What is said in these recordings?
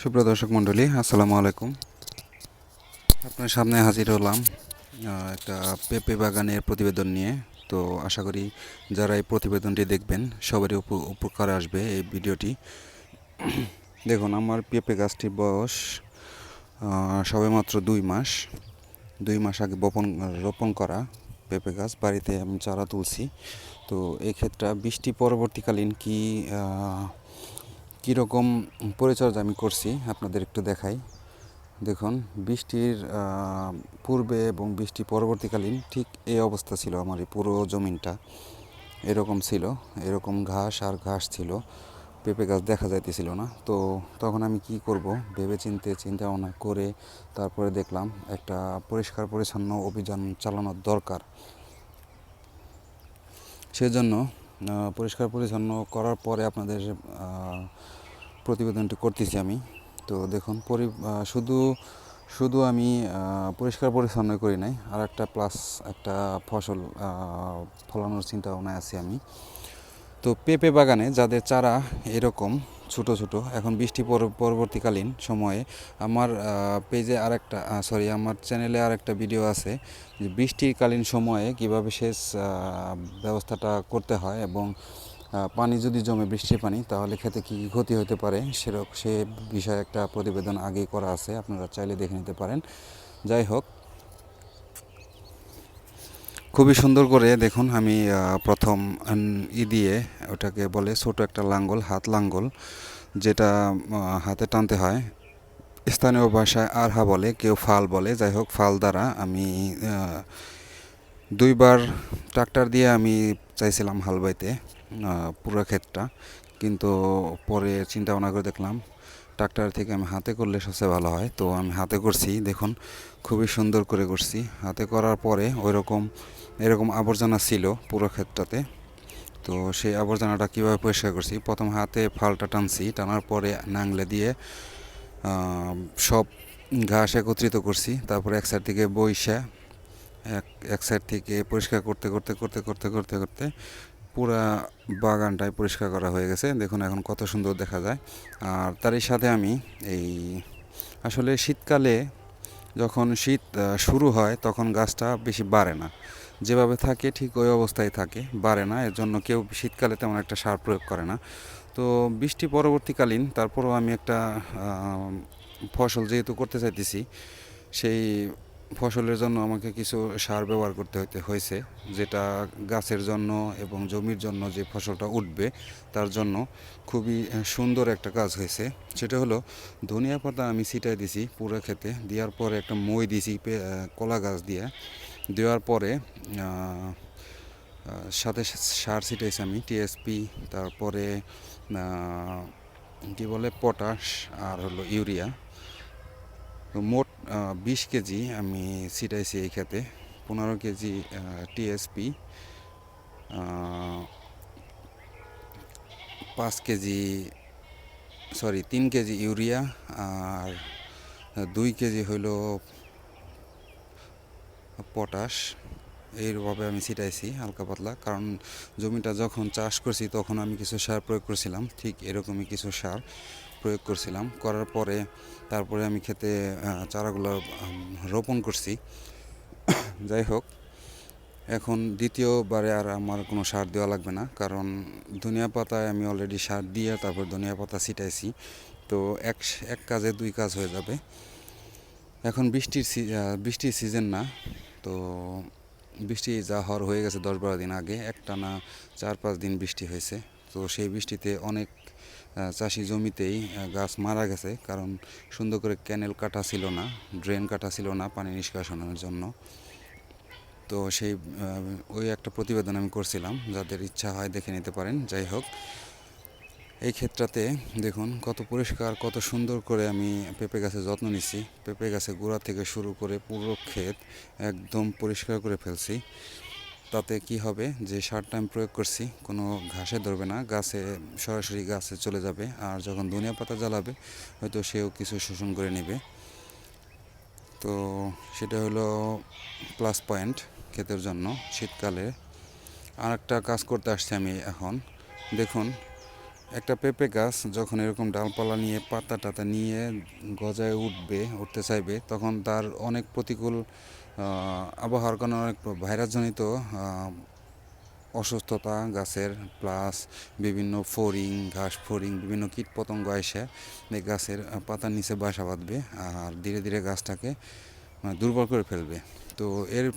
সুপ্রিয় দর্শক মণ্ডলী, আসসালামু আলাইকুম। আপনার সামনে হাজির হলাম একটা পেঁপে বাগানের প্রতিবেদন নিয়ে। তো আশা করি যারা এই প্রতিবেদনটি দেখবেন সবারই উপকার আসবে এই ভিডিওটি। দেখুন, আমার পেঁপে গাছটির বয়স সবেমাত্র 2 মাস। 2 মাস আগে রোপণ করা পেঁপে গাছ। বাড়িতে আমি চারা তুলছি। তো এক্ষেত্রে বৃষ্টি পরবর্তীকালীন কীরকম পরিচর্যা আমি করছি আপনাদের একটু দেখাই। দেখুন, বৃষ্টির পূর্বে এবং বৃষ্টি পরবর্তীকালীন ঠিক এই অবস্থা ছিল। আমার এই পুরো জমিনটা এরকম ছিল, এরকম ঘাস আর ঘাস ছিল, পেঁপে গাছ দেখা যাইতেছিল না। তো তখন আমি কি করব ভেবে চিন্তা ভাবনা করে তারপরে দেখলাম একটা পরিষ্কার পরিচ্ছন্ন অভিযান চালানোর দরকার। সেজন্য পরিষ্কার পরিচ্ছন্ন করার পরে আপনাদের প্রতিবেদনটি করতেছি আমি। তো দেখুন, শুধু আমি পরিষ্কার পরিচ্ছন্ন করি নাই, আর একটা ফসল ফলানোর চিন্তা ভাবনায় আছি আমি। তো পেঁপে বাগানে যাদের চারা এরকম ছোট ছোট, এখন বৃষ্টি পরবর্তীকালীন সময়ে আমার পেজে আমার চ্যানেলে আরেকটা ভিডিও আছে যে বৃষ্টিকালীন সময়ে কিভাবে সেচ ব্যবস্থাটা করতে হয় এবং পানি যদি জমে, বৃষ্টির পানি, তাহলে খেতে কী কী ক্ষতি হতে পারে সে বিষয়ে একটা প্রতিবেদন আগেই করা আছে, আপনারা চাইলে দেখে নিতে পারেন। যাই হোক, খুবই সুন্দর করে দেখুন, আমি প্রথম দিয়ে ওটাকে বলে ছোট একটা লাঙ্গল, হাত লাঙ্গল, যেটা হাতে টানতে হয়। স্থানীয় ভাষায় আরহা বলে, কেউ ফাল বলে। যাই হোক, ফাল দ্বারা আমি 2বার ট্রাক্টর দিয়ে আমি চাইছিলাম হাল বাইতে পুরো ক্ষেতটা, কিন্তু পরে চিন্তা ভাবনা করে দেখলাম ট্রাক্টর থেকে আমি হাতে করলে সবচেয়ে ভালো হয়। তো আমি হাতে করছি। দেখুন, খুবই সুন্দর করে করছি। হাতে করার পরে এরকম আবর্জনা ছিল পুরো ক্ষেতটাতে। তো সেই আবর্জনাটা কীভাবে পরিষ্কার করছি, প্রথম হাতে ফালটা টানছি, টানার পরে নাংলে দিয়ে সব ঘাস একত্রিত করছি। তারপরে এক সাইড থেকে এক সাইড থেকে পরিষ্কার করতে করতে করতে করতে করতে করতে পুরা বাগানটাই পরিষ্কার করা হয়ে গেছে। দেখুন এখন কত সুন্দর দেখা যায়। আর তারই সাথে আমি আসলে শীতকালে যখন শীত শুরু হয় তখন গাছটা বেশি বাড়ে না, যেভাবে থাকে ঠিক ওই অবস্থায় থাকে, বাড়ে না। এর জন্য কেউ শীতকালে তেমন একটা সার প্রয়োগ করে না। তো বৃষ্টি পরবর্তীকালীন তারপরও আমি একটা ফসল যেহেতু করতে চাইতেছি, সেই ফসলের জন্য আমাকে কিছু সার ব্যবহার করতে হয়েছে, যেটা গাছের জন্য এবং জমির জন্য যে ফসলটা উঠবে তার জন্য খুবই সুন্দর একটা কাজ হয়েছে। সেটা হলো ধনিয়া পাতা আমি ছিটাই দিছি পুরো খেতে, দেওয়ার পরে একটা মই দিছি কলা গাছ দিয়ে, দেওয়ার পরে সাথে সার ছিটাইছি আমি টিএসপি, তারপরে কী বলে পটাশ, আর হলো ইউরিয়া। তো মোট 20 কেজি আমি ছিটাইছি এই খেতে। 15 কেজি টিএসপি, 3 কেজি ইউরিয়া, আর 2 কেজি হইল পটাশ। এইভাবে আমি ছিটাইছি হালকা পাতলা, কারণ জমিটা যখন চাষ করছি তখন আমি কিছু সার প্রয়োগ করছিলাম, ঠিক এরকমই কিছু সার প্রয়োগ করছিলাম। করার পরে তারপরে আমি খেতে চারাগুলো রোপণ করছি। যাই হোক, এখন দ্বিতীয়বারে আর আমার কোনো সার দেওয়া লাগবে না, কারণ ধনিয়া পাতায় আমি অলরেডি সার দিয়ে তারপর ধনিয়া পাতা ছিটাইছি। তো এক কাজে 2 কাজ হয়ে যাবে। এখন বৃষ্টির সিজন না, তো বৃষ্টি যা হওয়ার হয়ে গেছে 10-12 দিন আগে, একটানা 4-5 দিন বৃষ্টি হয়েছে। তো সেই বৃষ্টিতে অনেক চাষি জমিতেই গাছ মারা গেছে, কারণ সুন্দর করে ক্যানেল কাটা ছিল না, ড্রেন কাটা ছিল না পানি নিষ্কাশনের জন্য। তো ওই একটা প্রতিবেদন আমি করছিলাম, যাদের ইচ্ছা হয় দেখে নিতে পারেন। যাই হোক, এই ক্ষেত্রতে দেখুন কত পরিষ্কার, কত সুন্দর করে আমি পেঁপে গাছের যত্ন নিচ্ছি। পেঁপে গাছের গোড়া থেকে শুরু করে পুরো ক্ষেত একদম পরিষ্কার করে ফেলছি। তাতে কি হবে, যে সারটা আমি প্রয়োগ করছি কোনো ঘাসে ধরবে না, সরাসরি গাছে চলে যাবে। আর যখন ধনিয়া পাতা জ্বালাবে হয়তো সেও কিছু শোষণ করে নেবে। তো সেটা হলো প্লাস পয়েন্ট ক্ষেতের জন্য শীতকালে। আর একটা কাজ করতে আসছি আমি এখন। দেখুন, একটা পেঁপে গাছ যখন এরকম ডালপালা নিয়ে পাতা টাতা নিয়ে গজায় উঠতে চাইবে, তখন তার অনেক প্রতিকূল আবহাওয়ার কারণে অনেক ভাইরাসজনিত অসুস্থতা গাছের, প্লাস বিভিন্ন ঘাস ফড়িং বিভিন্ন কীটপতঙ্গ এসে এই গাছের পাতার নিচে বাসা বাঁধবে আর ধীরে ধীরে গাছটাকে দুর্বল করে ফেলবে। তো এর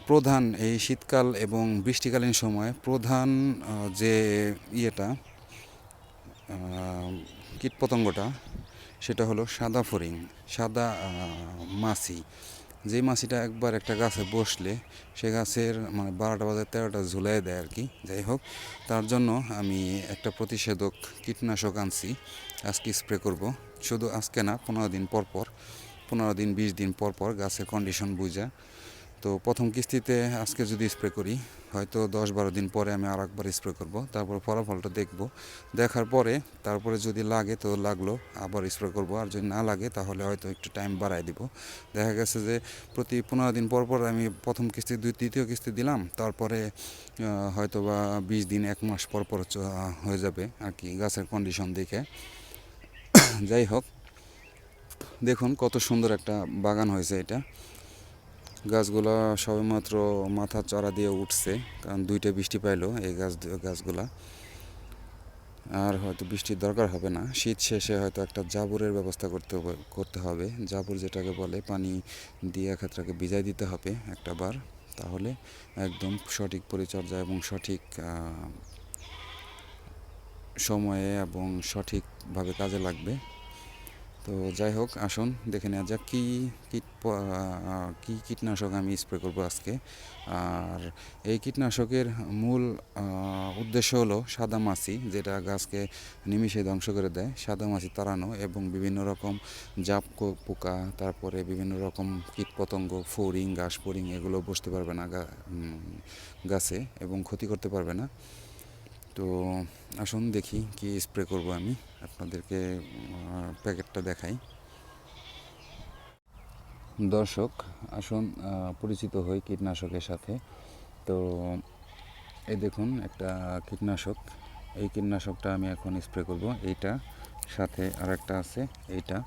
প্রধান এই শীতকাল এবং বৃষ্টিকালীন সময় প্রধান যে ইয়েটা কীটপতঙ্গটা সেটা হলো সাদা ফড়িং, সাদা মাছি। যেই মাছিটা একবার একটা গাছে বসলে সে গাছের মানে 12টা বাজে 13টা ঝুলাই দেয় আর কি। যাই হোক, তার জন্য আমি একটা প্রতিষেধক কীটনাশক আনছি, আজকে স্প্রে করব। শুধু আজকে না, 15 দিন পর পর, 15 দিন 20 দিন পর পর গাছের কন্ডিশন বুঝা। তো প্রথম কিস্তিতে আজকে যদি স্প্রে করি, হয়তো 10-12 দিন পরে আমি আর একবার স্প্রে করব, তারপর ফলাফলটা দেখব। দেখার পরে তারপরে যদি লাগে তো লাগলো আবার স্প্রে করব, আর যদি না লাগে তাহলে হয়তো একটু টাইম বাড়ায় দিব। দেখা গেছে যে প্রতি 15 দিন পর পর আমি প্রথম কিস্তি দ্বিতীয় কিস্তি দিলাম, তারপরে হয়তো বা 20 দিন 1 মাস পর পর হয়ে যাবে আর কি, গাছের কন্ডিশন দেখে। যাই হোক, দেখুন কত সুন্দর একটা বাগান হয়েছে এটা। গাছগুলা সবেমাত্র মাথা চড়া দিয়ে উঠছে, কারণ 2টা বৃষ্টি পাইলো এই গাছগুলা। আর হয়তো বৃষ্টির দরকার হবে না, শীত শেষে হয়তো একটা জাবরের ব্যবস্থা করতে হবে। জাবর যেটাকে বলে, পানি দিয়ে ক্ষেত্রকে ভিজাই দিতে হবে একটা বার, তাহলে একদম সঠিক পরিচর্যা এবং সঠিক সময়ে এবং সঠিকভাবে কাজে লাগবে। তো যাই হোক, আসুন দেখে নেওয়া যাক কী কীটনাশক আমি স্প্রে করব আজকে। আর এই কীটনাশকের মূল উদ্দেশ্য হলো সাদা মাছি, যেটা গাছকে নিমিষে ধ্বংস করে দেয়। সাদা মাছি তাড়ানো এবং বিভিন্ন রকম জাপ পোকা, তারপরে বিভিন্ন রকম কীটপতঙ্গ, ঘাস ফড়িং এগুলো বসতে পারবে না গাছে এবং ক্ষতি করতে পারবে না। তো আসুন দেখি কি স্প্রে করব আমি, আপনাদেরকে প্যাকেটটা দেখাই। দর্শক, আসুন পরিচিত হই কীটনাশকের সাথে। তো এই দেখুন একটা কীটনাশক, এই কীটনাশকটা আমি এখন স্প্রে করব। এইটা সাথে আর একটা আছে, এইটা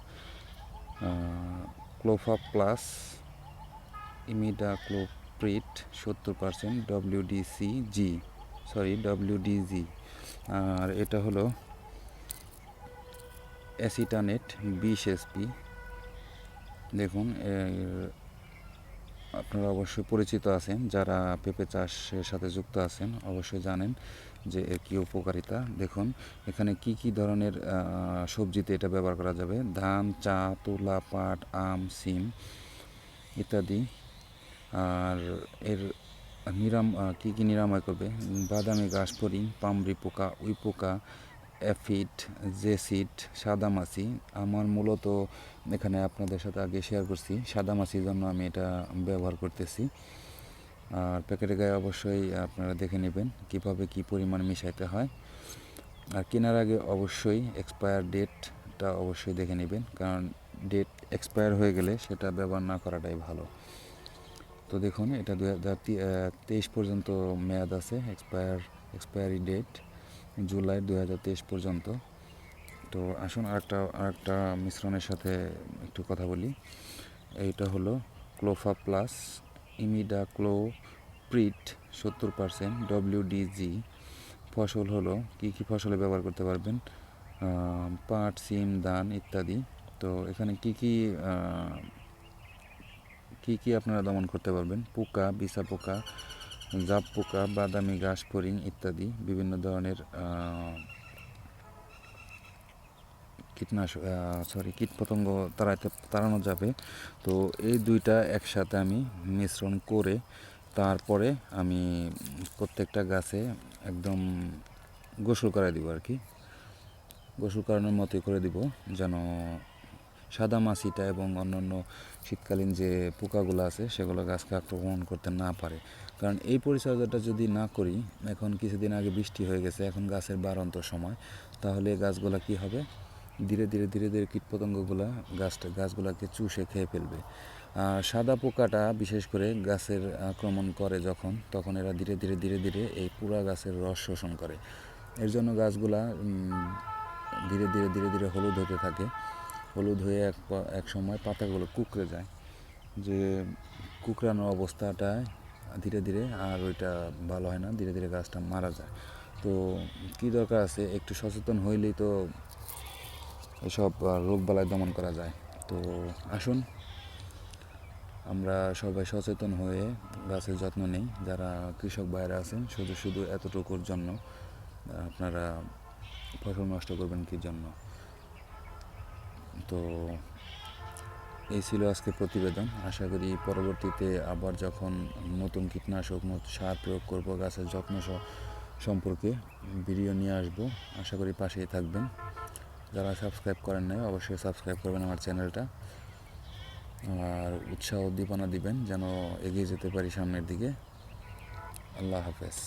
ক্লোফা প্লাস ইমিডাক্লোপ্রিড 70% WDG। আর এটা হলো অ্যাসিটানেট 20 SP। দেখুন, আপনারা অবশ্যই পরিচিত আছেন, যারা পেঁপে চাষের সাথে যুক্ত আছেন অবশ্যই জানেন যে এর কী উপকারিতা। দেখুন এখানে কি কি ধরনের সবজিতে এটা ব্যবহার করা যাবে: ধান, চা, তুলা, পাট, আম, সিম ইত্যাদি। আর এর কী কী নিরাময় করবে: বাদামি ঘাস ফড়িং, পামরি পোকা, উই পোকা, অ্যাফিড, জেসিড, সাদামাছি। আমার মূলত এখানে আপনাদের সাথে আগে শেয়ার করছি, সাদামাছির জন্য আমি এটা ব্যবহার করতেছি। আর প্যাকেটের গায়ে অবশ্যই আপনারা দেখে নেবেন কীভাবে কী পরিমাণ মিশাইতে হয়। আর কেনার আগে অবশ্যই এক্সপায়ার ডেটটা অবশ্যই দেখে নেবেন, কারণ ডেট এক্সপায়ার হয়ে গেলে সেটা ব্যবহার না করাটাই ভালো। তো দেখুন, এটা 2023 পর্যন্ত মেয়াদ আছে, এক্সপায়ারি ডেট জুলাই 2023 পর্যন্ত। তো আসুন আরেকটা মিশ্রণের সাথে একটু কথা বলি। এইটা হলো ক্লোফা প্লাস ইমিডাক্লোপ্রিড 70% WDG। ফসল হলো কি কি ফসলে ব্যবহার করতে পারবেন: পাট, সিম, ধান ইত্যাদি। তো এখানে কি কি আপনারা দমন করতে পারবেন: পোকা, বিছা পোকা, জাপ পোকা, বাদামি ঘাস ফড়িং ইত্যাদি বিভিন্ন ধরনের কীটপতঙ্গ তাড়ানো যাবে। তো এই দুইটা একসাথে আমি মিশ্রণ করে তারপরে আমি প্রত্যেকটা গাছে একদম গোসল করাই দিব আর কি, গোসল করানোর মতোই করে দিব, যেন সাদা মাছিটা এবং অন্যান্য শীতকালীন যে পোকাগুলো আছে সেগুলো গাছকে আক্রমণ করতে না পারে। কারণ এই পরিচর্যাটা যদি না করি, এখন কিছুদিন আগে বৃষ্টি হয়ে গেছে, এখন গাছের বাড়ন্ত সময়, তাহলে গাছগুলা কি হবে, ধীরে ধীরে কীটপতঙ্গগুলো গাছগুলোকে চুষে খেয়ে ফেলবে। আর সাদা পোকাটা বিশেষ করে গাছের আক্রমণ করে তখন এরা ধীরে ধীরে এই পুরা গাছের রস শোষণ করে। এর জন্য গাছগুলা ধীরে ধীরে ধীরে ধীরে হলুদ হতে থাকে। হলুদ হয়ে এক সময় পাতাগুলো কুঁকড়ে যায়, যে কুঁকড়ানো অবস্থাটায় ধীরে ধীরে আর ওইটা ভালো হয় না, ধীরে ধীরে গাছটা মারা যায়। তো কী দরকার আছে, একটু সচেতন হইলেই তো এসব রোগবালাই দমন করা যায়। তো আসুন আমরা সবাই সচেতন হয়ে গাছের যত্ন নিই। যারা কৃষক ভাইরা আছেন, শুধু শুধু এতটুকুর জন্য আপনারা ফসল নষ্ট করবেন কী জন্য? তো এই ছিল আজকে প্রতিবেদন। আশা করি পরবর্তীতে আবার যখন নতুন কীটনাশক সার প্রয়োগ করব, গাছের যত্ন সম্পর্কে ভিডিও নিয়ে আসব। আশা করি পাশেই থাকবেন। যারা সাবস্ক্রাইব করেন নাই অবশ্যই সাবস্ক্রাইব করবেন আমার চ্যানেলটা, আর উৎসাহ উদ্দীপনা দিবেন যেন এগিয়ে যেতে পারি সামনের দিকে। আল্লাহ হাফেজ।